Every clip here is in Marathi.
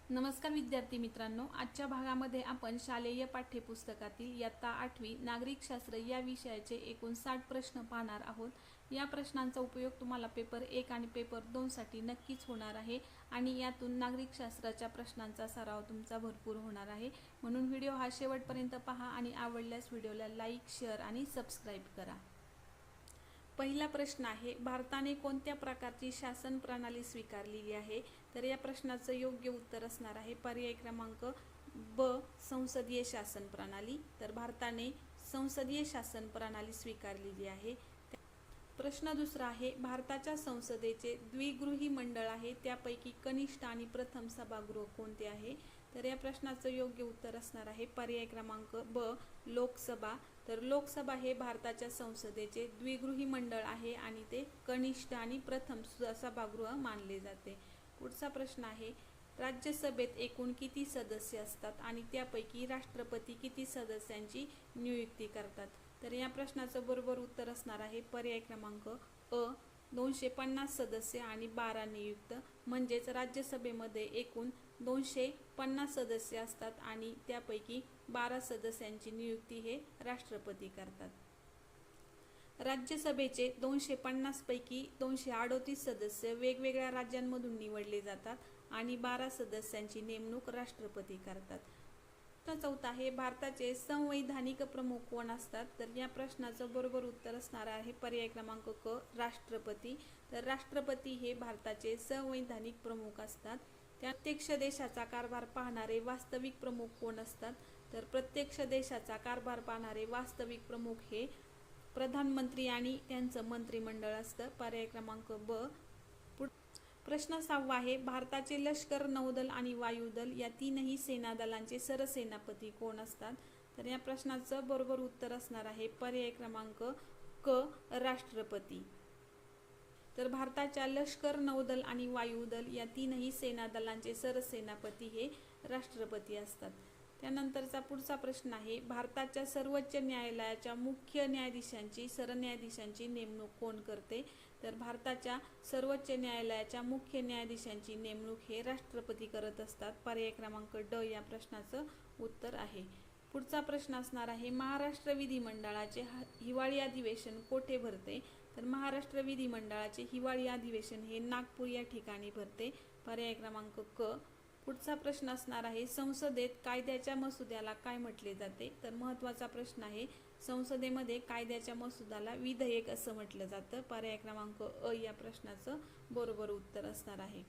नमस्कार विद्यार्थी मित्रांनो, आजच्या भागामध्ये आपण शालेय पाठ्यपुस्तकातील इयत्ता 8वी नागरिकशास्त्र या विषयाचे एकूण 60 प्रश्न पाहणार आहोत. या प्रश्नांचा उपयोग तुम्हाला पेपर 1 आणि पेपर 2 साठी नक्कीच होणार आहे आणि यातून नागरिकशास्त्राच्या प्रश्नांचा सराव तुमचा भरपूर होणार आहे. म्हणून व्हिडिओ हा शेवटपर्यंत पहा आणि आवडल्यास व्हिडिओला लाईक, शेअर आणि सबस्क्राईब करा. पहिला प्रश्न आहे, भारताने कोणत्या प्रकारची शासन प्रणाली स्वीकारलेली आहे? तर या प्रश्नाचं योग्य उत्तर असणार आहे पर्याय क्रमांक ब, संसदीय शासन प्रणाली. तर भारताने संसदीय शासन प्रणाली स्वीकारलेली आहे. प्रश्न दुसरा आहे, भारताच्या संसदेचे द्विगृही मंडळ आहे, त्यापैकी कनिष्ठ आणि प्रथम सभागृह कोणते आहे? तर या प्रश्नाचं योग्य उत्तर असणार आहे पर्याय क्रमांक ब, लोकसभा. तर लोकसभा हे भारताच्या संसदेचे द्विगृही मंडळ आहे आणि ते कनिष्ठ आणि प्रथम सभागृह मानले जाते. पुढचा प्रश्न आहे, राज्यसभेत एकूण किती सदस्य असतात आणि त्यापैकी राष्ट्रपती किती सदस्यांची नियुक्ती करतात? तर या प्रश्नाचं बरोबर उत्तर असणार आहे पर्याय क्रमांक अ, 250 सदस्य आणि 12 नियुक्त. म्हणजेच राज्यसभेमध्ये एकूण 250 सदस्य असतात आणि त्यापैकी 12 सदस्यांची नियुक्ती हे राष्ट्रपती करतात. राज्यसभेचे 250 पैकी 238 सदस्य वेगवेगळ्या राज्यांमधून निवडले जातात आणि 12 सदस्यांची नेमणूक राष्ट्रपती करतात. तर चौथा आहे, भारताचे संवैधानिक प्रमुख कोण असतात? तर या प्रश्नाचं बरोबर उत्तर असणार आहे पर्याय क्रमांक क, राष्ट्रपती. तर राष्ट्रपती हे भारताचे संवैधानिक प्रमुख असतात. प्रत्यक्ष देशाचा कारभार पाहणारे वास्तविक प्रमुख कोण असतात? तर प्रत्यक्ष देशाचा कारभार पाहणारे वास्तविक प्रमुख हे प्रधानमंत्री आणि त्यांचं मंत्रिमंडळ असतं. पर्याय क्रमांक ब. प्रश्न 6 आहे, भारताचे लष्कर, नौदल आणि वायुदल या तीनही सेना दलांचे सरसेनापती कोण असतात? तर या प्रश्नाचं बरोबर उत्तर असणार आहे पर्याय क्रमांक क, राष्ट्रपती. तर भारताच्या लष्कर, नौदल आणि वायुदल या तीनही सेना दलांचे सरसेनापती हे राष्ट्रपती असतात. त्यानंतरचा पुढचा प्रश्न आहे, भारताच्या सर्वोच्च न्यायालयाच्या मुख्य न्यायाधीशांची, सरन्यायाधीशांची नेमणूक कोण करते? तर भारताच्या सर्वोच्च न्यायालयाच्या मुख्य न्यायाधीशांची नेमणूक हे राष्ट्रपती करत असतात. पर्याय क्रमांक ड या प्रश्नाचं उत्तर आहे. पुढचा प्रश्न असणार आहे, महाराष्ट्र विधिमंडळाचे हिवाळी अधिवेशन कोठे भरते? तर महाराष्ट्र विधिमंडळाचे हिवाळी अधिवेशन हे नागपूर या ठिकाणी भरते. पर्याय क्रमांक क. पुढचा प्रश्न असणार आहे, संसदेत कायद्याच्या मसुद्याला काय म्हटले जाते? तर महत्त्वाचा प्रश्न आहे, संसदेमध्ये कायद्याच्या मसुद्याला विधेयक असं म्हटलं जातं. पर्याय क्रमांक अ या प्रश्नाचं बरोबर उत्तर असणार आहे.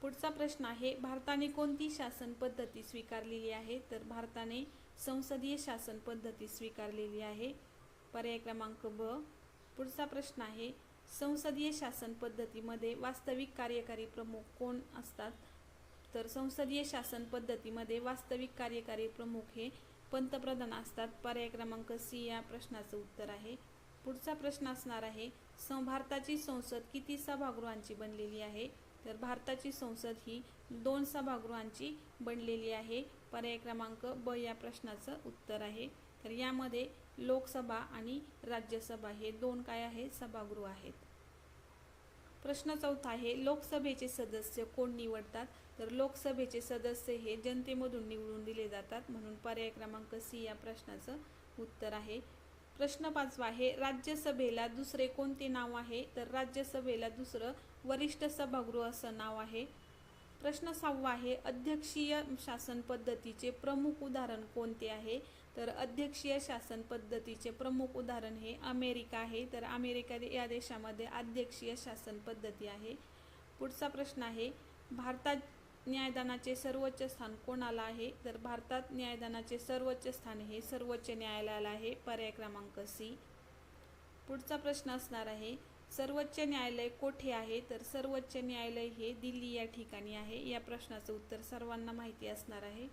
पुढचा प्रश्न आहे, भारताने कोणती शासन पद्धती स्वीकारलेली आहे? तर भारताने संसदीय शासन पद्धती स्वीकारलेली आहे. पर्याय क्रमांक ब. पुढचा प्रश्न आहे, संसदीय शासन पद्धतीमध्ये वास्तविक कार्यकारी प्रमुख कोण असतात? तर संसदीय शासन पद्धतीमध्ये वास्तविक कार्यकारी प्रमुख हे पंतप्रधान असतात. पर्याय क्रमांक सी या प्रश्नाचं उत्तर आहे. पुढचा प्रश्न असणार आहे, भारताची संसद किती सभागृहांची बनलेली आहे? तर भारताची संसद ही 2 सभागृहांची बनलेली आहे. पर्याय क्रमांक ब या प्रश्नाचं उत्तर आहे. तर यामध्ये लोकसभा आणि राज्यसभा हे 2 काय आहे? सभागृह आहेत. प्रश्न 4 आहे, लोकसभेचे सदस्य कोण निवडतात? तर लोकसभेचे सदस्य हे जनतेमधून निवडून दिले जातात. म्हणून पर्याय क्रमांक सी या प्रश्नाचं उत्तर आहे. प्रश्न 5 आहे, राज्यसभेला दुसरे कोणते नाव आहे? तर राज्यसभेला दुसरं वरिष्ठ सभागृह असं नाव आहे. प्रश्न 6 आहे, अध्यक्षीय शासन पद्धतीचे प्रमुख उदाहरण कोणते आहे? तर अध्यक्षीय शासन पद्धतीचे प्रमुख उदाहरण हे अमेरिका आहे. तर अमेरिका या देशामध्ये अध्यक्षीय शासन पद्धती आहे. पुढचा प्रश्न आहे, भारतात न्यायदानाचे सर्वोच्च स्थान कोणाला आहे? तर भारतात न्यायदानाचे सर्वोच्च स्थान हे सर्वोच्च न्यायालयाला आहे. पर्याय क्रमांक सी. पुढचा प्रश्न असणार आहे, सर्वोच्च न्यायालय कोठे आहे? तर सर्वोच्च न्यायालय हे दिल्ली या ठिकाणी आहे. या प्रश्नाचं उत्तर सर्वांना माहिती असणार आहे.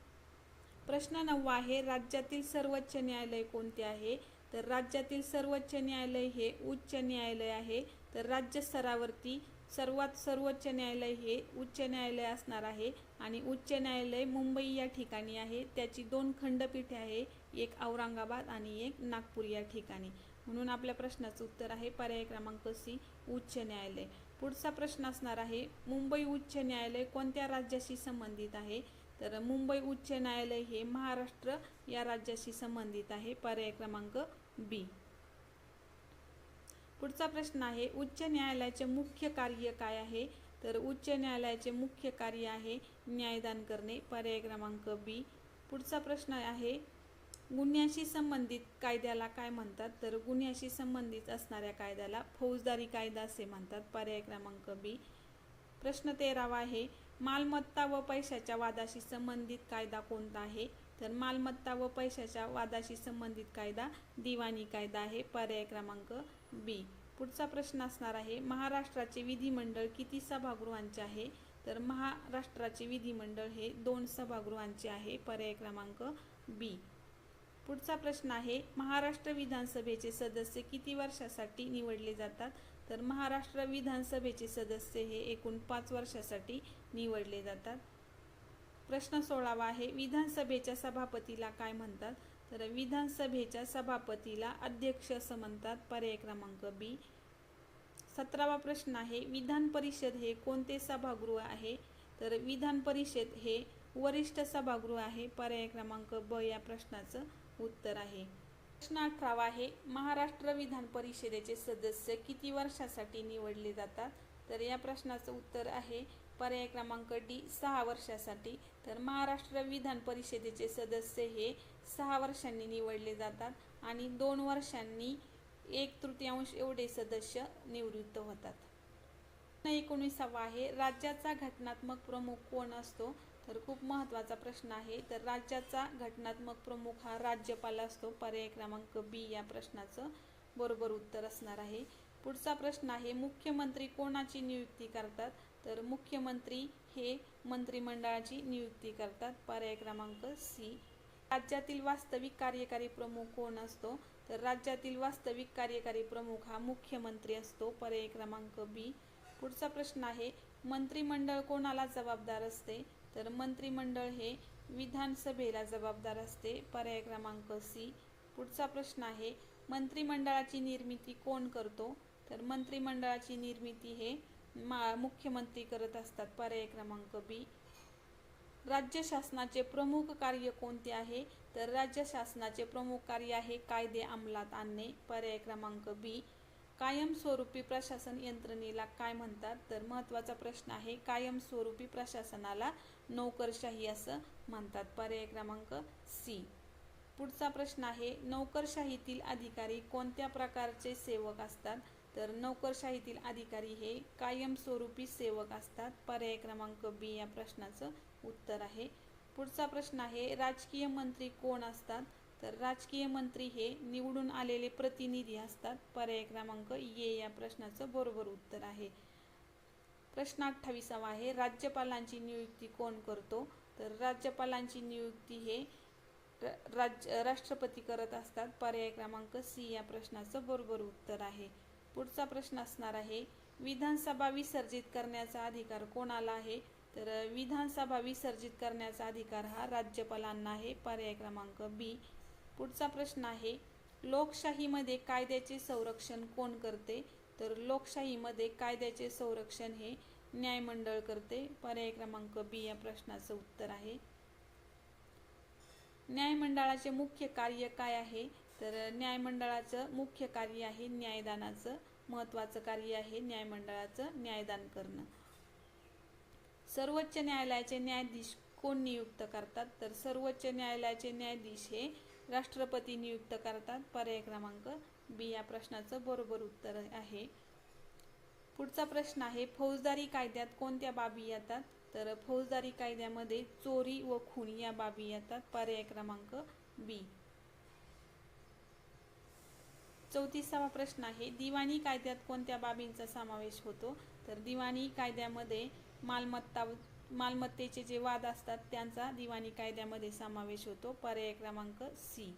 प्रश्न 9 आहे, राज्यातील सर्वोच्च न्यायालय कोणते आहे? तर राज्यातील सर्वोच्च न्यायालय हे उच्च न्यायालय आहे. तर राज्य स्तरावरती सर्वोच्च न्यायालय हे उच्च न्यायालय असणार आहे आणि उच्च न्यायालय मुंबई या ठिकाणी आहे. त्याची 2 खंडपीठे आहे, एक औरंगाबाद आणि एक नागपूर या ठिकाणी. म्हणून आपल्या प्रश्नाचं उत्तर आहे पर्याय क्रमांक सी, उच्च न्यायालय. पुढचा प्रश्न असणार आहे, मुंबई उच्च न्यायालय कोणत्या राज्याशी संबंधित आहे? तर मुंबई उच्च न्यायालय हे महाराष्ट्र या राज्याशी संबंधित आहे. पर्याय क्रमांक बी. पुढचा प्रश्न आहे, उच्च न्यायालयाचे मुख्य कार्य काय आहे? तर उच्च न्यायालयाचे मुख्य कार्य आहे न्यायदान करणे. पर्याय क्रमांक बी. पुढचा प्रश्न आहे, गुन्ह्याशी संबंधित कायद्याला काय म्हणतात? तर गुन्ह्याशी संबंधित असणाऱ्या कायद्याला फौजदारी कायदा असे म्हणतात. पर्याय क्रमांक बी. प्रश्न 13 आहे, मालमत्ता व पैशाच्या वादाशी संबंधित कायदा कोणता आहे? तर मालमत्ता व पैशाच्या वादाशी संबंधित कायदा दिवाणी कायदा आहे. पर्याय क्रमांक बी. पुढचा प्रश्न असणार आहे, महाराष्ट्राचे विधिमंडळ किती सभागृहांचे आहे? तर महाराष्ट्राचे विधिमंडळ हे 2 सभागृहांचे आहे. पर्याय क्रमांक बी. पुढचा प्रश्न आहे, महाराष्ट्र विधानसभेचे सदस्य किती वर्षासाठी निवडले जातात? तर महाराष्ट्र विधानसभेचे सदस्य हे एकूण 5 वर्षासाठी निवडले जातात. प्रश्न 16 आहे, विधानसभेच्या सभापतीला काय म्हणतात? तर विधानसभेच्या सभापतीला अध्यक्ष असं म्हणतात. पर्याय क्रमांक बी. 17वा प्रश्न आहे, विधान परिषद हे कोणते सभागृह आहे? तर विधान परिषद हे वरिष्ठ सभागृह आहे. पर्याय क्रमांक ब या प्रश्नाचं उत्तर आहे. प्रश्न 18 आहे, महाराष्ट्र विधान परिषदेचे सदस्य किती वर्षासाठी निवडले जातात? तर या प्रश्नाचं उत्तर आहे पर्याय क्रमांक डी, 6 वर्षासाठी. तर महाराष्ट्र विधान परिषदेचे सदस्य हे 6 वर्षांनी निवडले जातात आणि 2 वर्षांनी 1/3 एवढे सदस्य निवृत्त होतात. प्रश्न 19 आहे, राज्याचा घटनात्मक प्रमुख कोण असतो? तर खूप महत्त्वाचा प्रश्न आहे. तर राज्याचा घटनात्मक प्रमुख हा राज्यपाल असतो. पर्याय क्रमांक बी या प्रश्नाचं बरोबर उत्तर असणार आहे. पुढचा प्रश्न आहे, मुख्यमंत्री कोणाची नियुक्ती करतात? तर मुख्यमंत्री हे मंत्रिमंडळाची नियुक्ती करतात. पर्याय क्रमांक सी. राज्यातील वास्तविक कार्यकारी प्रमुख कोण असतो? तर राज्यातील वास्तविक कार्यकारी प्रमुख हा मुख्यमंत्री असतो. पर्याय क्रमांक बी. पुढचा प्रश्न आहे, मंत्रिमंडळ कोणाला जबाबदार असते? तर मंत्रिमंडळ हे विधानसभेला जबाबदार असते. पर्याय क्रमांक सी. पुढचा प्रश्न आहे, मंत्रिमंडळाची निर्मिती कोण करतो? तर मंत्रिमंडळाची निर्मिती हे मुख्यमंत्री करत असतात. पर्याय क्रमांक बी. राज्य शासनाचे प्रमुख कार्य कोणते आहे? तर राज्य शासनाचे प्रमुख कार्य आहे कायदे अंमलात आणणे. पर्याय क्रमांक बी. कायमस्वरूपी प्रशासन यंत्रणेला काय म्हणतात? तर महत्त्वाचा प्रश्न आहे, कायमस्वरूपी प्रशासनाला नोकरशाही असं म्हणतात. पर्याय क्रमांक सी. पुढचा प्रश्न आहे, नोकरशाहीतील अधिकारी कोणत्या प्रकारचे सेवक असतात? तर नोकरशाहीतील अधिकारी हे कायमस्वरूपी सेवक असतात. पर्याय क्रमांक बी या प्रश्नाचं उत्तर आहे. पुढचा प्रश्न आहे, राजकीय मंत्री कोण असतात? तर राजकीय मंत्री हे निवडून आलेले प्रतिनिधी असतात. पर्याय क्रमांक ए या प्रश्नाचं बरोबर उत्तर आहे. प्रश्न 28 आहे, राज्यपालांची नियुक्ती कोण करतो? तर राज्यपालांची नियुक्ती हे राष्ट्रपती करत असतात. पर्याय क्रमांक सी या प्रश्नाचं बरोबर उत्तर आहे. पुढचा प्रश्न असणार आहे, विधानसभा विसर्जित करण्याचा अधिकार कोणाला आहे? तर विधानसभा विसर्जित करण्याचा अधिकार हा राज्यपालांना आहे. पर्याय क्रमांक बी. पुढचा प्रश्न आहे, लोकशाहीमध्ये कायद्याचे संरक्षण कोण करते? तर लोकशाहीमध्ये कायद्याचे संरक्षण हे न्यायमंडळ करते. पर्याय क्रमांक बी या प्रश्नाचं उत्तर आहे. न्यायमंडळाचे मुख्य कार्य काय आहे? तर न्यायमंडळाचं मुख्य कार्य आहे न्यायदानाचं. महत्त्वाचं कार्य आहे न्यायमंडळाचं न्यायदान करणं. सर्वोच्च न्यायालयाचे न्यायाधीश कोण नियुक्त करतात? तर सर्वोच्च न्यायालयाचे न्यायाधीश हे राष्ट्रपती नियुक्त करतात. पर्याय क्रमांक बी या प्रश्नाचं बरोबर उत्तर आहे. पुढचा प्रश्न आहे, फौजदारी कायद्यात कोणत्या बाबी येतात? तर फौजदारी कायद्यामध्ये चोरी व खून या बाबी येतात. पर्याय क्रमांक बी. 34वा प्रश्न आहे, दिवाणी कायद्यात कोणत्या बाबींचा समावेश होतो? तर दिवाणी कायद्यामध्ये मालमत्तेचे जे वाद असतात त्यांचा दिवाणी कायद्यामध्ये समावेश होतो. पर्याय क्रमांक सी.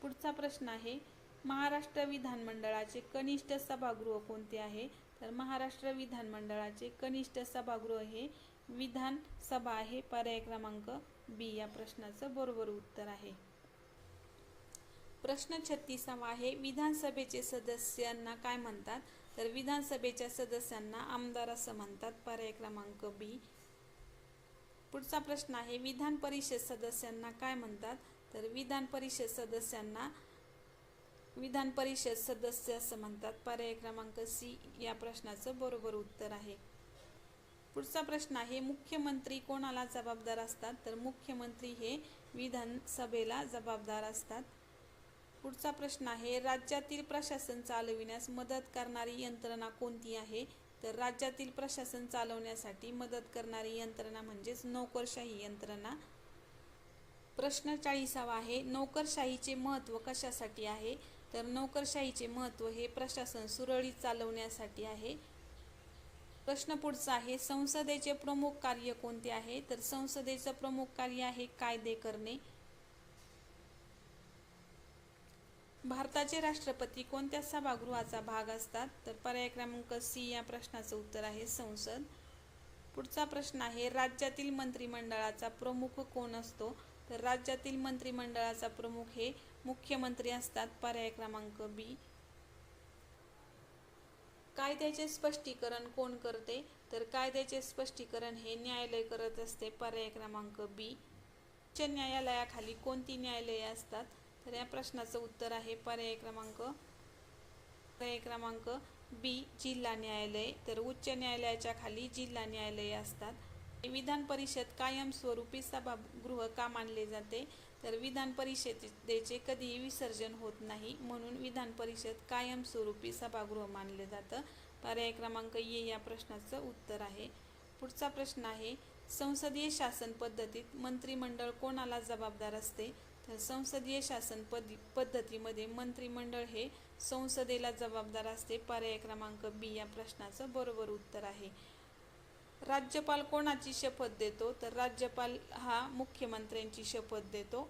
पुढचा प्रश्न आहे, महाराष्ट्र विधानमंडळाचे कनिष्ठ सभागृह कोणते आहे? तर महाराष्ट्र विधानमंडळाचे कनिष्ठ सभागृह हे विधानसभा आहे. पर्याय क्रमांक बी या प्रश्नाचं बरोबर उत्तर आहे. प्रश्न 36 आहे, विधानसभेचे सदस्यांना काय म्हणतात? तर विधानसभेच्या सदस्यांना आमदार असं म्हणतात, पर्याय क्रमांक बी. पुढचा प्रश्न आहे, विधान परिषद सदस्यांना काय म्हणतात? तर विधान परिषद सदस्यांना विधान परिषद सदस्य असं म्हणतात, पर्याय क्रमांक सी या प्रश्नाचं बरोबर उत्तर आहे. पुढचा प्रश्न आहे, मुख्यमंत्री कोणाला जबाबदार असतात? तर मुख्यमंत्री हे विधानसभेला जबाबदार असतात. पुढचा प्रश्न आहे, राज्यातील प्रशासन चालविण्यास मदत करणारी यंत्रणा कोणती आहे? तर राज्यातील प्रशासन चालवण्यासाठी मदत करणारी यंत्रणा म्हणजेच नोकरशाही यंत्रणा. प्रश्न 40वा आहे, नोकरशाहीचे महत्त्व कशासाठी आहे? तर नोकरशाहीचे महत्त्व हे प्रशासन सुरळीत चालवण्यासाठी आहे. प्रश्न पुढचा आहे, संसदेचे प्रमुख कार्य कोणते आहे? तर संसदेचं प्रमुख कार्य आहे कायदे करणे. भारताचे राष्ट्रपती कोणत्या सभागृहाचा भाग असतात? तर पर्याय क्रमांक सी या प्रश्नाचं उत्तर आहे संसद. पुढचा प्रश्न आहे, राज्यातील मंत्रिमंडळाचा प्रमुख कोण असतो? तर राज्यातील मंत्रिमंडळाचा प्रमुख हे मुख्यमंत्री असतात, पर्याय क्रमांक बी. कायद्याचे स्पष्टीकरण कोण करते? तर कायद्याचे स्पष्टीकरण हे न्यायालय करत असते, पर्याय क्रमांक बी. उच्च न्यायालयाखाली कोणती न्यायालये असतात? तर या प्रश्नाचं उत्तर आहे पर्याय क्रमांक बी जिल्हा न्यायालय. तर उच्च न्यायालयाच्या खाली जिल्हा न्यायालये असतात. विधान परिषद कायमस्वरूपी सभागृह का मानले जाते? तर विधान परिषदेचे कधीही विसर्जन होत नाही, म्हणून विधान परिषद कायमस्वरूपी सभागृह मानले जातं, पर्याय क्रमांक ए या प्रश्नाचं उत्तर आहे. पुढचा प्रश्न आहे, संसदीय शासन पद्धतीत मंत्रिमंडळ कोणाला जबाबदार असते? तर संसदीय शासन पद्धतीमध्ये मंत्रिमंडळ हे संसदेला जबाबदार असते, पर्याय क्रमांक बी या प्रश्नाचं बरोबर उत्तर आहे. राज्यपाल कोणाची शपथ देतो? तर राज्यपाल हा मुख्यमंत्र्यांची शपथ देतो.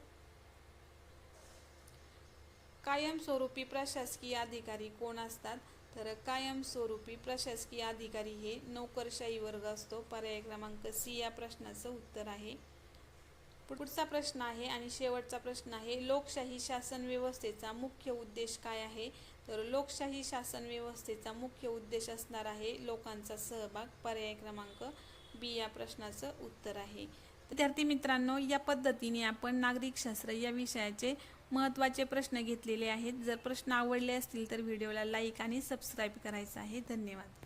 कायमस्वरूपी प्रशासकीय अधिकारी कोण असतात? तर कायमस्वरूपी प्रशासकीय अधिकारी हे नोकरशाही वर्ग असतो, पर्याय क्रमांक सी या प्रश्नाचं उत्तर आहे. पुढचा प्रश्न आहे आणि शेवटचा प्रश्न आहे, लोकशाही शासन व्यवस्थेचा मुख्य उद्देश काय आहे? तर लोकशाही शासन व्यवस्थेचा मुख्य उद्देश असणार आहे लोकांचा सहभाग, पर्याय क्रमांक बी या प्रश्नाचं उत्तर आहे. विद्यार्थी मित्रांनो, या पद्धतीने आपण नागरिकशास्त्र या विषयाचे महत्त्वाचे प्रश्न घेतलेले आहेत. जर प्रश्न आवडले असतील तर व्हिडिओला लाईक आणि सबस्क्राईब करायचं आहे. धन्यवाद.